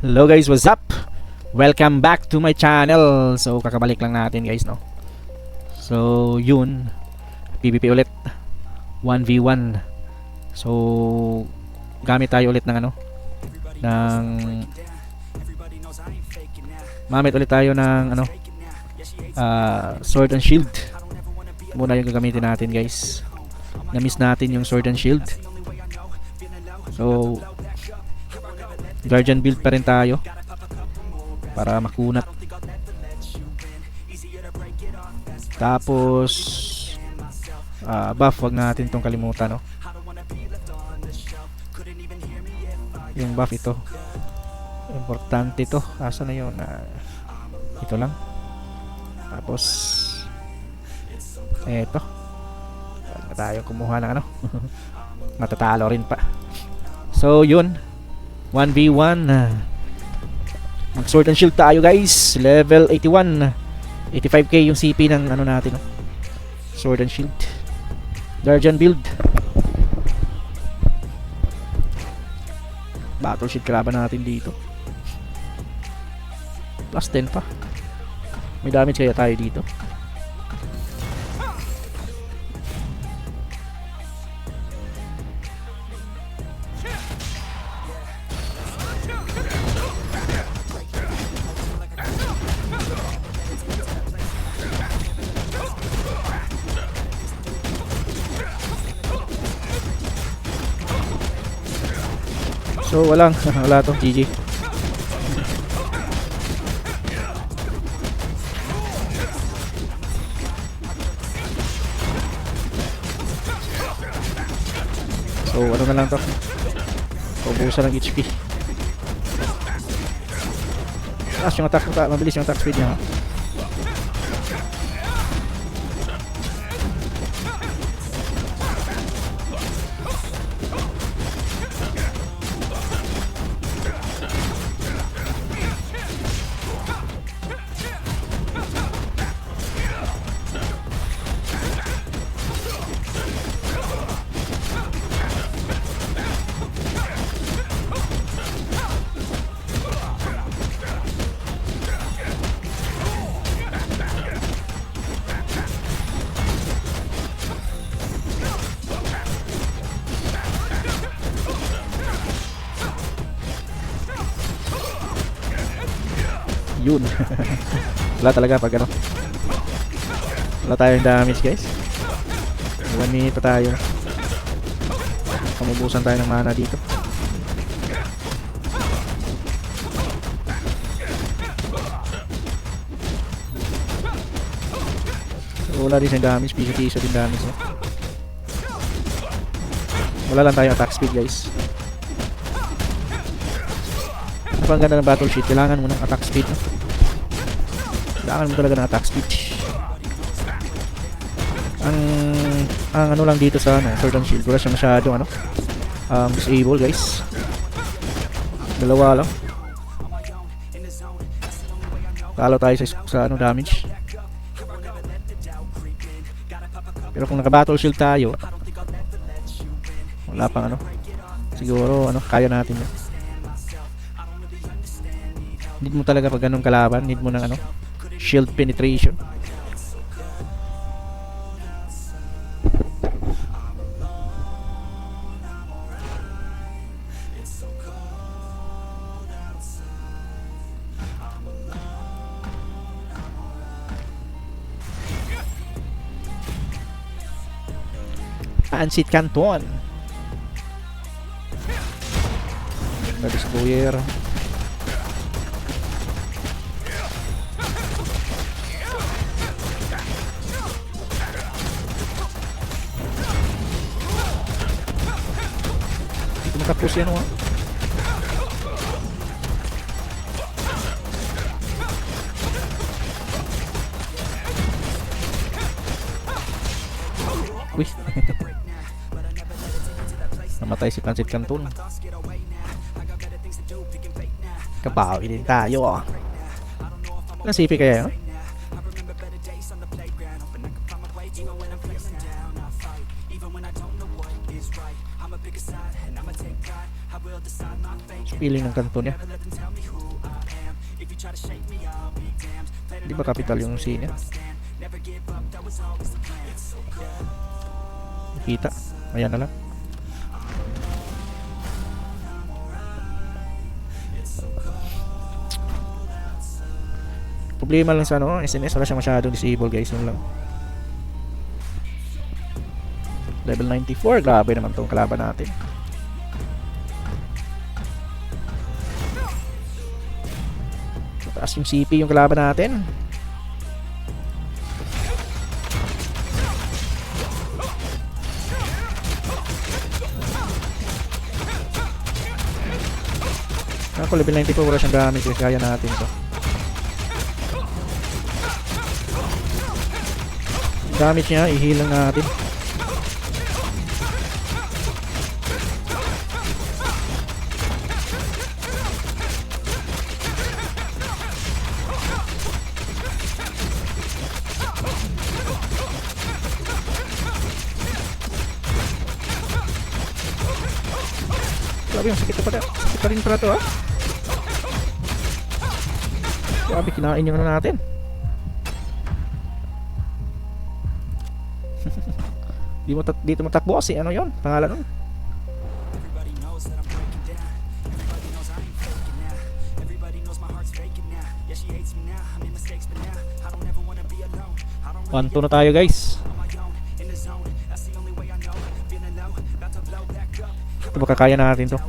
Hello guys, what's up? Welcome back to my channel. So kakabalik lang natin guys, no. So yun, PVP ulit 1v1. So gamit tayo ulit ng ng mamit ulit tayo ng sword and shield. Muna yung gagamitin natin guys. Na-miss natin yung sword and shield. So guardian build pa rin tayo para makunat. Tapos buff, wag natin tong kalimutan, no. Yung buff ito, importante to. Asa na yun? Ito lang. Tapos eto, wag na tayo kumuha ng matatalo rin pa. So yun, 1v1, mag sword and shield tayo guys. Level 81, 85k yung CP ng natin, no? Sword and shield, guardian build. Battle shield kalaban natin dito, plus 10 pa. May damage kaya tayo dito. So wala to, GG. So ano na lang to, ubusan ng HP. Yung attack mo, mabilis yung attack speed niya. Yun. Wala talaga pag wala tayong damage guys. 1 minute pa tayo, kamubusan tayo ng mana dito. So, wala din siyang damage, piso-piso din damage, no? Wala lang tayong attack speed guys. Ang ganda ng battle sheet, kailangan mo ng attack speed, no? Kailangan mo talaga ng attack speed. Ang lang dito sa sword and shield, wala siya masyadong disable guys. Dalawa lang, talo tayo sa damage. Pero kung naka battle shield tayo, wala pang siguro kaya natin yun. Need mo talaga pag ganun kalaban, need mo ng shield penetration. Pancit Canton, Destroyer. Tapos yan uy. Namatay si Pancit Canton. Kabawi din tayo. Ilang CP kaya yun? Feeling ng kanto niya. Di ba capital yung C niya? Kita. Ayan na lang. Problema lang sa ano, SNS wala siya masyadong disable guys, yun lang. Level 94, grabe naman tong kalaban natin. Mataas yung CP yung kalaban natin. Ako level 94 wala siyang damage, kaya natin to. Damage niya, i-heal lang natin. Grabe yung sakit pa, sakit pa rin pala to ha. Grabe, kinain yung ano natin. Dito matakbo kasi ano yon pangalan nun. One na tayo guys. Ito baka kaya natin to.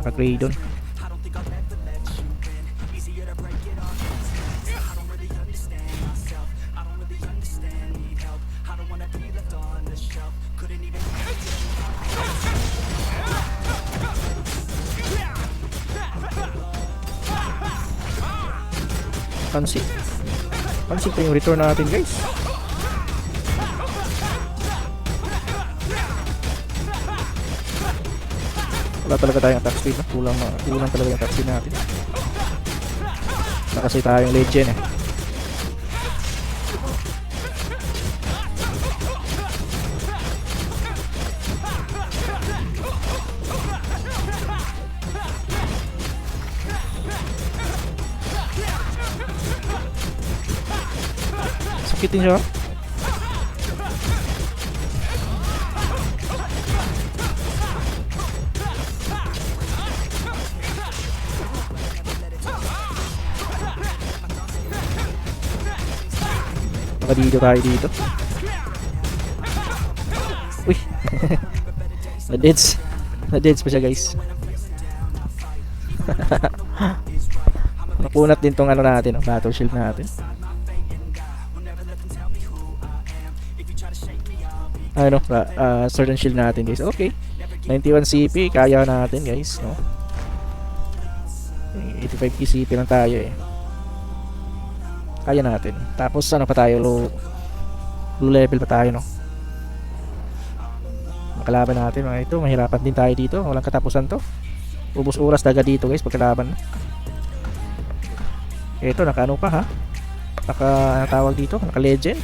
Naka-grade doon. Pansin pa yung return natin guys. Wala talaga tayong attack speed, no? Kulang talaga yung attack speed natin. Wala kasi tayong legend eh. Sakitin siya. Dito tayo dito. Uy. Na-deads pa siya guys. Napunat din tong ano natin, battle shield natin. Ano, sword and shield natin guys. Okay. 91 CP, kaya natin guys, no. 85 CP lang tayo eh. Kaya natin. Tapos ano pa tayo, low level pa tayo, no. Makalaban natin mga ito, mahirapan din tayo dito, walang katapusan to. Ubus oras daga dito guys pagkalaban. Ito naka ano pa ha, naka tawag dito, naka legend.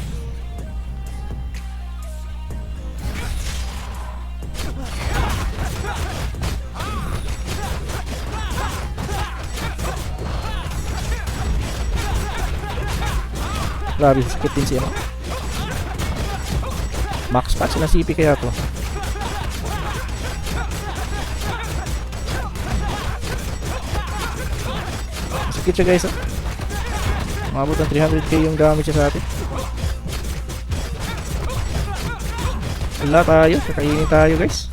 Grabe, sakit din siya, no? Max patch na CP kaya to. Sakit siya guys, oh. Umabot ng 300k yung damage siya sa atin. Wala tayo, kakainin tayo guys.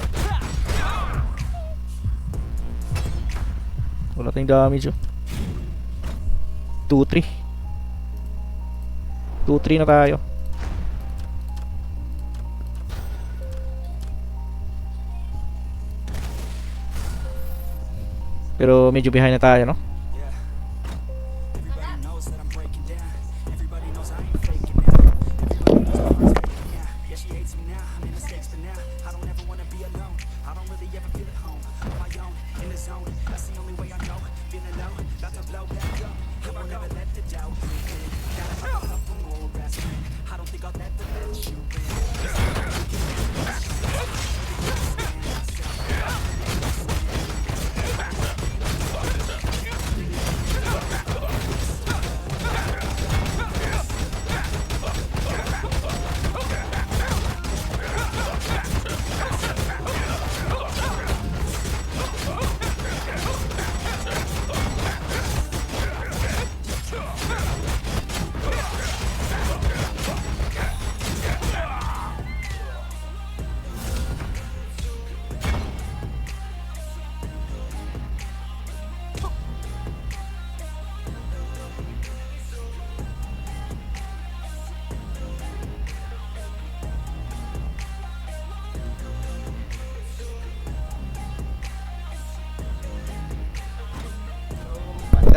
Wala tayong damage, oh. 2-3 na tayo. Pero medyo behind na tayo, no?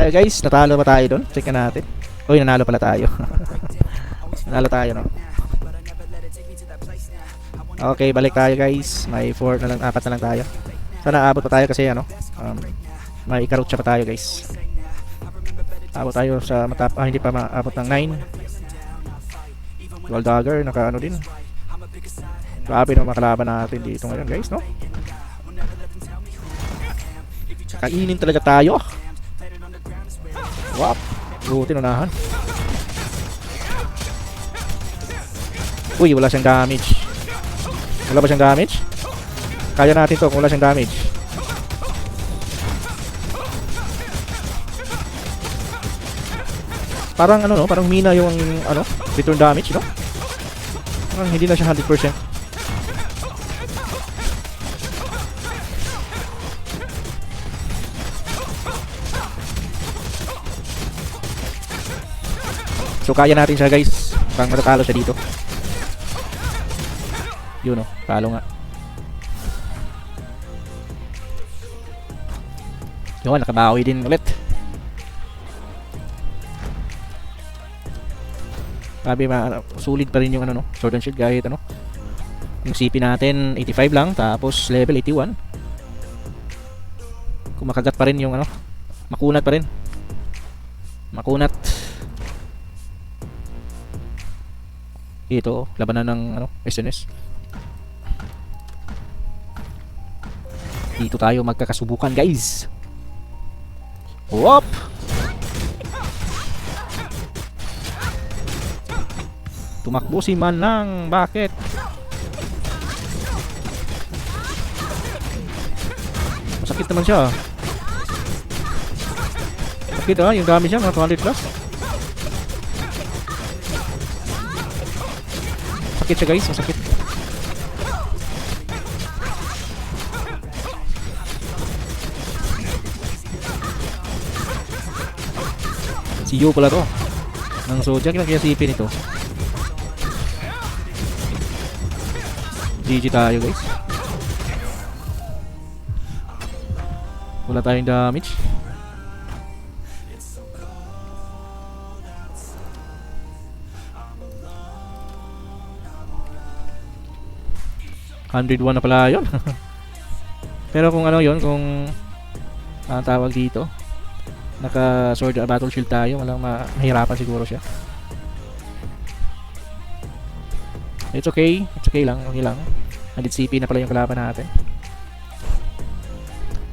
tayo guys, natalo pa tayo doon. Check natin. Uy, nanalo pala tayo. Nanalo tayo, no? Okay, balik tayo guys. May 4 na lang, 4 na lang tayo. Sana abot pa tayo kasi ano, may ikarutsa pa tayo guys. Abot tayo sa hindi pa maabot ng 9. Dual dagger, naka ano din. Grabe no makalaban natin dito ngayon guys, no? Kainin talaga tayo. Wow, buti nunahan. Uy, wala siyang damage. Wala ba siyang damage? Kaya natin to kung wala siyang damage. Parang ano no, parang mina yung ano, return damage, no? Parang hindi na siya 100%. So kaya natin siya guys. Parang matatalo siya dito. Yun o, talo nga. Yun, nakabawi din ulit. Sabi sulit pa rin yung ano no, Sword and Shield kahit ano. Yung CP natin 85 lang, tapos level 81. Kumakagat pa rin yung ano, makunat pa rin. Makunat. Ito, labanan ng ano, SNS. Dito tayo magkakasubukan, guys. Whoop! Tumakbo si Manang, bakit? Masakit naman siya. Sakit yung damage niya, mga 200 plus. Sakit siya guys, masakit. Si Yu pala to ng Zodiac, lang kaya CP nito. GG tayo guys. Wala tayong damage. $101 na pala yun. Pero kung ano yun, kung tawag dito, naka sword battle shield tayo, walang mahirapan siguro siya. It's okay lang, okay lang. 100 CP na pala yung kalaban natin.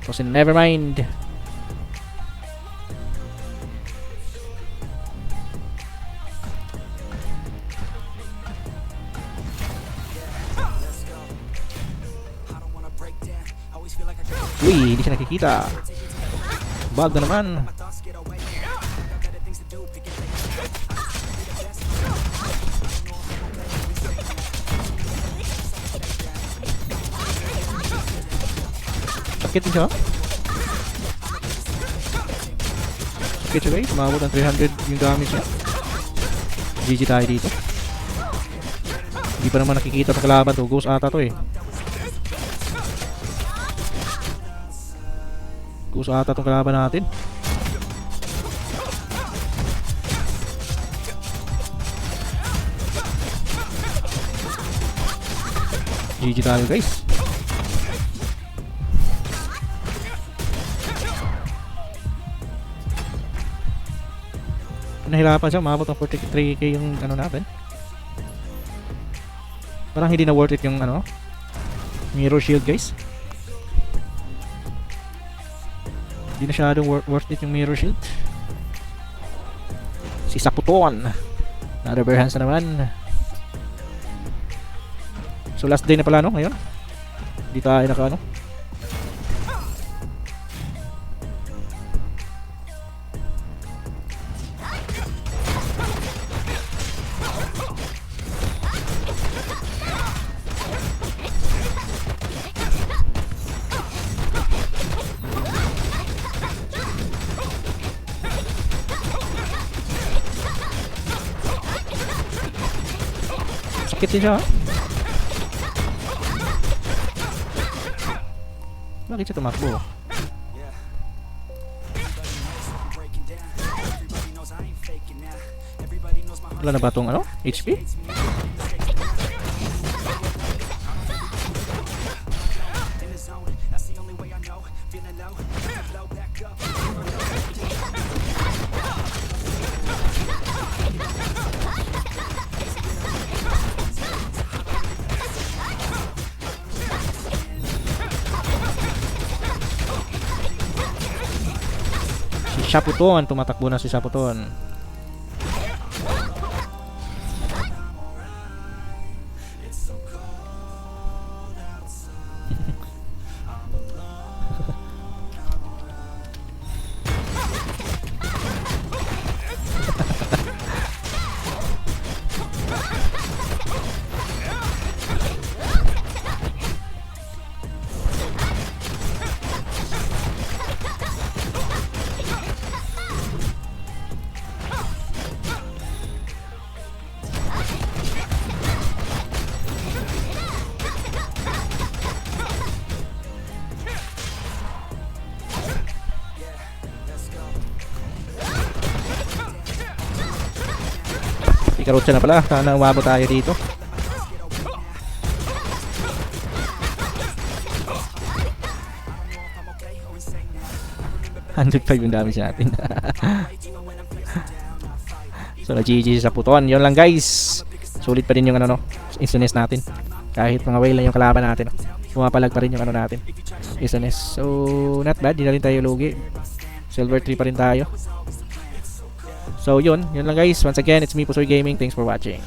So never mind. Uy, hindi siya nakikita. Bug na naman. Sakit siya. Sakit siya guys. Umabot ng 300 yung damage niya. GG tayo dito. Hindi pa naman nakikita sa kalaban to. Ghost ata to eh. Ghost ata itong kalaban natin. GG tayo guys. Nahirapan siya, maabot ng 43k yung ano natin. Parang hindi na worth it yung ano, mirror shield guys. Hindi na masyadong worth it yung mirror shield. Si Saputon, another bare hands na naman. So last day na pala no ngayon. Hindi tayo naka ano. Sakit din siya. Bakit siya tumakbo? Wala na ba itong ano? HP? Si Shaputon, tumatakbo na si Shaputon. Karotsa na pala, sana umabot tayo dito. $105 yung damage natin. So na GG sa puton. Yun lang guys. Sulit pa din yung ano no, instaness natin. Kahit mga whale lang yung kalaban natin. Pumapalag pa rin yung ano natin. Instaness. So not bad, di na rin tayo lugi. Silver 3 pa rin tayo. So yun lang guys. Once again, it's me Pusoy Gaming. Thanks for watching.